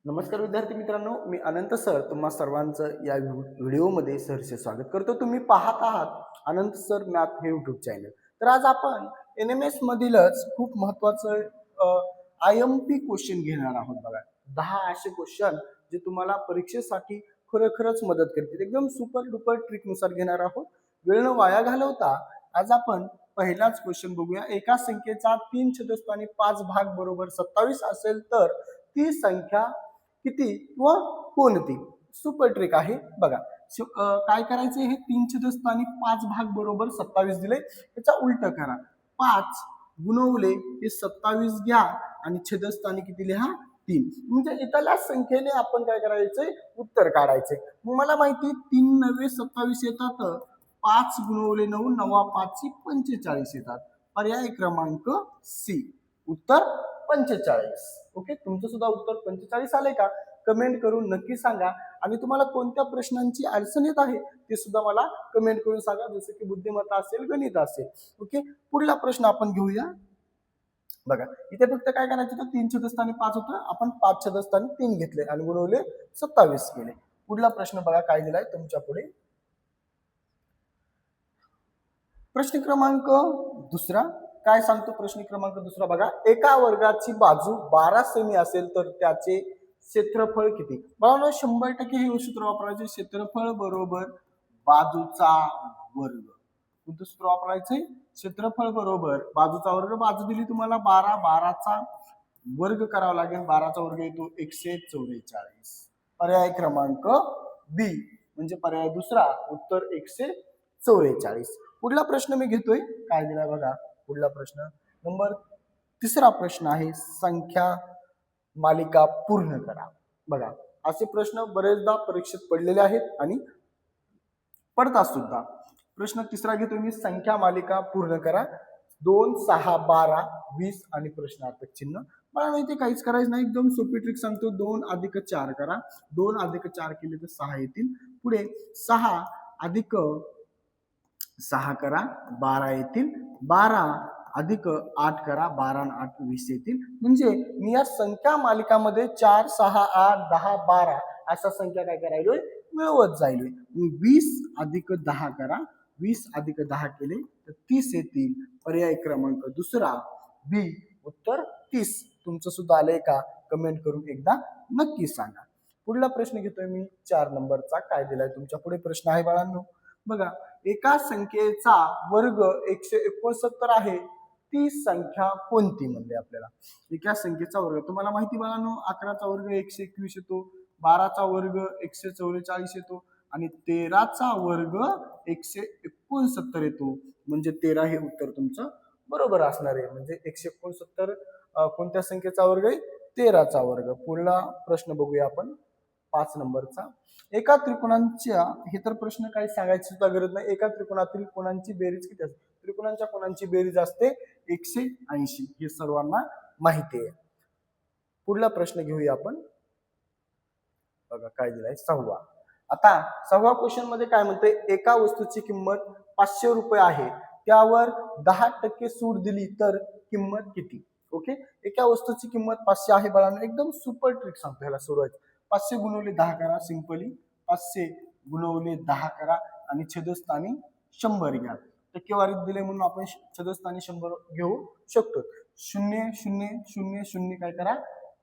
नमस्कार विद्यार्थी मित्रांनो, मी अनंत सर तुम्हा सर्वांचं या व्हिडिओमध्ये सहर्ष स्वागत करतो। तुम्ही पाहत आहात अनंत सर मॅथ हे यूट्यूब चॅनल। तर आज आपण NMS मधीलच खूप महत्त्वाचं IMP क्वेश्चन घेणार आहोत। बघा 10 असे क्वेश्चन जे तुम्हाला परीक्षेसाठी खरोखरच मदत करतील। एकदम सुपर डुपर ट्रिक नुसार घेणार आहोत। वेळ न वाया घालवता आज आपण पहिलाच क्वेश्चन बघूया। एका संख्येचा 3 छेदस्थानी 5 भाग बरोबर 27 असेल तर ती संख्या किती व कोणती? सुपर ट्रिक आहे बघा। काय करायचं, हे 3 छेदस्थानी 5 भाग बरोबर 27 दिले, याचा उलट करा। 5 गुणवले हे 27 घ्या आणि छेदस्थानी किती लिहा 3, म्हणजे इथल्या संख्येने आपण काय करायचंय, उत्तर काढायचंय। मग मला माहिती 3 9 27 येतात, 5 गुणवले 9 9 5 45 येतात। पर्याय क्रमांक सी, उत्तर 45। ओके, तुमचं सुद्धा उत्तर 45 आलंय का? कमेंट करून नक्की सांगा। आणि तुम्हाला कोणत्या प्रश्नांची अडचण येत आहे ते सुद्धा मला कमेंट करून सांगा, जसं की बुद्धिमत्ता असेल, गणित असेल। ओके, पुढला प्रश्न आपण घेऊया। बघा इथे फक्त काय करायचं, तर 3 छेदस्थानी 5 होतं, आपण 5 छेदस्थानी 3 घेतले आणि गुणवले 27 केले। पुढला प्रश्न बघा काय दिलाय तुमच्या पुढे। प्रश्न क्रमांक दुसरा काय सांगतो? प्रश्न क्रमांक दुसरा बघा, एका वर्गाची बाजू 12 सेमी असेल तर त्याचे क्षेत्रफळ किती? मला 100% हे सूत्र वापरायचे, क्षेत्रफळ बरोबर बाजूचा वर्ग। कोणतं सूत्र वापरायचंय? क्षेत्रफळ बरोबर बाजूचा वर्ग। बाजू दिली तुम्हाला 12, 12चा वर्ग करावा लागेल। 12चा वर्ग येतो 144। पर्याय क्रमांक बी म्हणजे पर्याय दुसरा, उत्तर 144। पुढला प्रश्न मी घेतोय, काय दिलाय बघा। पुढला प्रश्न नंबर तिसरा प्रश्न आहे, संख्या मालिका पूर्ण करा। बघा असे प्रश्न बरेचदा परीक्षेत पडलेले आहेत आणि पडतात सुद्धा। प्रश्न तिसरा घेतोय मी, संख्या मालिका पूर्ण करा। 2 6 12 20 आणि प्रश्नार्थक चिन्ह। मला माहिती काहीच करायचं नाही, एकदम सोपी ट्रिक सांगतो। 2 अधिक 4 करा, 2 अधिक 4 केले तर 6 येतील। पुढे 6 अधिक 6 करा, 12 येतील। 12 अधिक 8 करा, 12 आणि 8 20 येतील। म्हणजे मी या संख्या मालिकामध्ये 4 6 8 10 12 अशा संख्या काय करायलोय, मिळवत जायलोय। 20 अधिक 10 करा, 20 अधिक 10 केले तर 30 येतील। पर्याय क्रमांक दुसरा बी, उत्तर 30। तुमचं सुद्धा आलंय का? कमेंट करून एकदा नक्की सांगा। पुढला प्रश्न घेतोय मी 4 नंबरचा। काय दिलाय तुमच्या पुढे प्रश्न आहे बाळांनो। बघा एका संख्येचा वर्ग 169 आहे, ती संख्या कोणती म्हणले आपल्याला। एका संख्येचा वर्ग तुम्हाला माहिती बाळांनो, 11चा वर्ग 121 येतो, 12चा वर्ग 144 येतो आणि 13चा वर्ग 169 येतो। म्हणजे 13 हे उत्तर तुमचं बरोबर असणार आहे। म्हणजे 169 कोणत्या संख्येचा वर्ग आहे? 13चा वर्ग। पुढला प्रश्न बघूया आपण 5 नंबरचा। एका त्रिकोणांच्या, हे तर प्रश्न काही सांगायची सुद्धा गरज नाही, एका त्रिकोणातील कोणांची बेरीज किती असते? त्रिकोणांच्या कोणांची बेरीज असते 180, हे सर्वांना माहिती आहे। पुढला प्रश्न घेऊया आपण। बघा काय दिलाय 6वा। आता 6वा क्वेश्चन मध्ये काय म्हणते, एका वस्तूची किंमत 500 रुपये आहे, त्यावर 10% सूट दिली तर किंमत किती? ओके, एका वस्तूची किंमत 500 आहे बाळांनो, एकदम सुपर ट्रिक सांगतो ह्याला सोडवायचं। 500 गुणवले 10 करा, सिंपली 500 गुणवले 10 करा आणि छेदस्थानी 100 घ्या। टक्केवारीत दिले म्हणून आपण छेदस्थानी 100 घेऊ शकतो। 0 0 0 0 काय करा,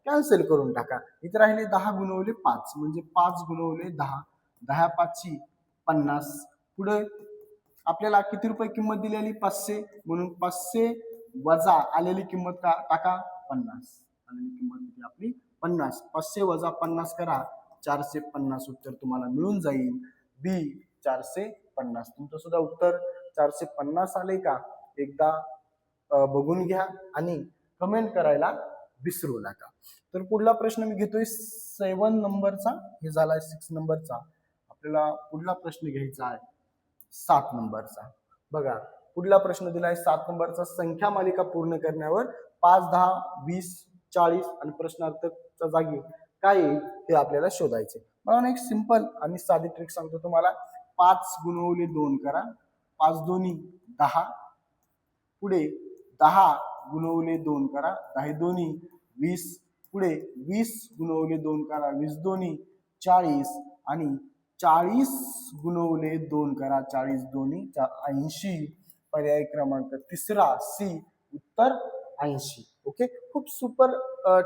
कॅन्सल करून टाका। इथे राहिले 10 गुणवले 5 म्हणजे 5 गुणवले 10, 10 5 50। पुढे आपल्याला किती रुपये किंमत दिली आली? 500, म्हणून 500 वजा आलेली किंमत टाका 50। आलेली किंमत किती आपली 50। 500 वजा 50 करा, 450 उत्तर तुम्हाला मिळून जाईल। बी 450। तुमचं सुद्धा उत्तर 450 आले का? एकदा बघून घ्या आणि कमेंट करायला विसरू नका। तर पुढला प्रश्न मी घेतोय 7 नंबरचा, हे झालाय 6 नंबरचा। आपल्याला पुढला प्रश्न घ्यायचा आहे 7 नंबरचा। बघा पुढला प्रश्न दिलाय 7 नंबरचा, संख्या मालिका पूर्ण करण्यावर 5 10 20 40 आणि प्रश्नार्थकच्या जागी काय हे आपल्याला शोधायचे। मला एक सिंपल आणि साधी ट्रिक सांगतो तुम्हाला। 5 गुणवले 2 करा, 5 दोन्ही 10। पुढे 10 गुणवले 2 करा, 10 दोन्ही 20 पुढे 20 गुणवले 2 करा, 20 दोन्ही 40 आणि 40 गुणवले 2 करा, 40 दोन्ही 80. पर्याय क्रमांक तिसरा सी, उत्तर 80. ओके, खूप सुपर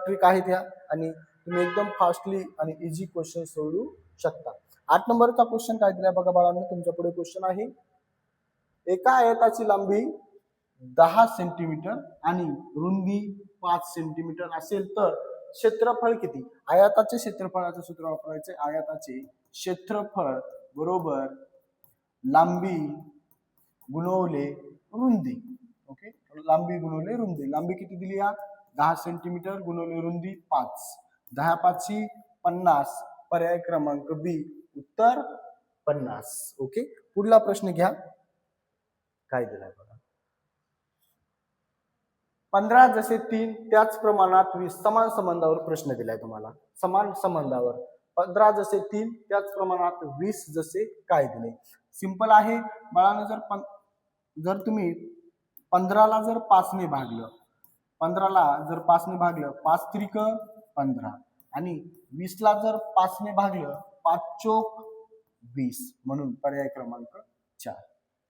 ट्रिक आहेत ह्या आणि तुम्ही एकदम फास्टली आणि इझी क्वेश्चन सोडवू शकता. 8 नंबरचा क्वेश्चन काय दिलाय बघा बाळांनो, तुमच्या पुढे क्वेश्चन आहे. एका आयताची लांबी 10 सेंटीमीटर आणि रुंदी 5 सेंटीमीटर असेल तर क्षेत्रफळ किती? आयताचे क्षेत्रफळाचं सूत्र वापरायचे. आयताचे क्षेत्रफळ बरोबर लांबी गुणवले रुंदी. ओके, लांबी गुणवले रुंदी. लांबी किती दिली या? 10 सेंटीमीटर गुणवले रुंदी 5. 10 5 50. पर्याय क्रमांक बी, उत्तर 50. ओके, पुढला प्रश्न घ्या. काय दिलाय बघा. 15 जसे 3 त्याच प्रमाणात 20 समान संबंधावर प्रश्न दिलाय तुम्हाला. समान संबंधावर 15 जसे 3 त्याच प्रमाणात 20 जसे काय दिले. सिंपल आहे बाळांनो. जर तुम्ही 15ला जर 5 ने भागलं, 15ला जर 5 ने भागलं, 5 त्रिक 15 आणि 20ला जर 5 ने भागलं, 5 चोक 20, म्हणून पर्याय क्रमांक 4.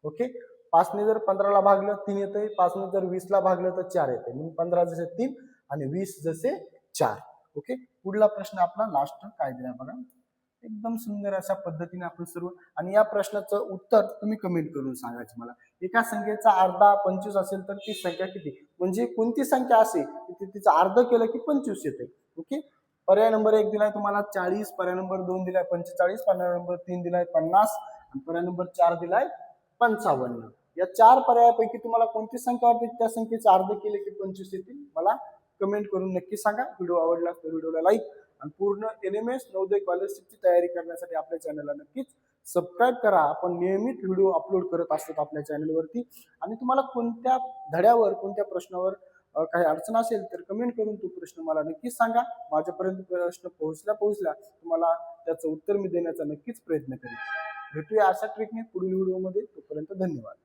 ओके, 5 ने जर 15ला भागलं 3 येते, 5 ने जर 20ला भागलं तर 4 येते, म्हणून 15 जसे 3 आणि 20 जसे 4. ओके, पुढला प्रश्न आपला लास्ट काय दिला बघा. एकदम सुंदर अशा पद्धतीने आपण सर्व, आणि या प्रश्नाचं उत्तर तुम्ही कमेंट करून सांगायचं मला. एका संख्येचा अर्धा 25 असेल तर ती संख्या किती? म्हणजे कोणती संख्या असेल की तिचं अर्ध केलं की 25 येते. ओके, पर्याय नंबर 1 दिलाय तुम्हाला 40, पर्याय नंबर 2 दिलाय 45, पर्याय नंबर 3 दिलाय 50 आणि पर्याय नंबर 4 दिलाय 55. या 4 पर्यायापैकी तुम्हाला कोणती संख्या वाटते त्या संख्येचे अर्ध केले की 25 येतील? मला कमेंट करून नक्की सांगा. व्हिडिओ आवडला तर व्हिडिओला लाईक आणि पूर्ण LMS नवोदय स्कॉलरशिपची तयारी करण्यासाठी आपल्या चॅनलला नक्कीच सबस्क्राईब करा. आपण नियमित व्हिडिओ अपलोड करत असतो आपल्या चॅनलवरती. आणि तुम्हाला कोणत्या धड्यावर कोणत्या प्रश्नावर काही अडचण असेल तर कमेंट करून तो प्रश्न मला नक्कीच सांगा. माझ्यापर्यंत प्रश्न पोहोचला तुम्हाला त्याचं उत्तर मी देण्याचा नक्कीच प्रयत्न करेन. भेटूया अशा ट्रिकने पुढील व्हिडिओमध्ये. तोपर्यंत धन्यवाद.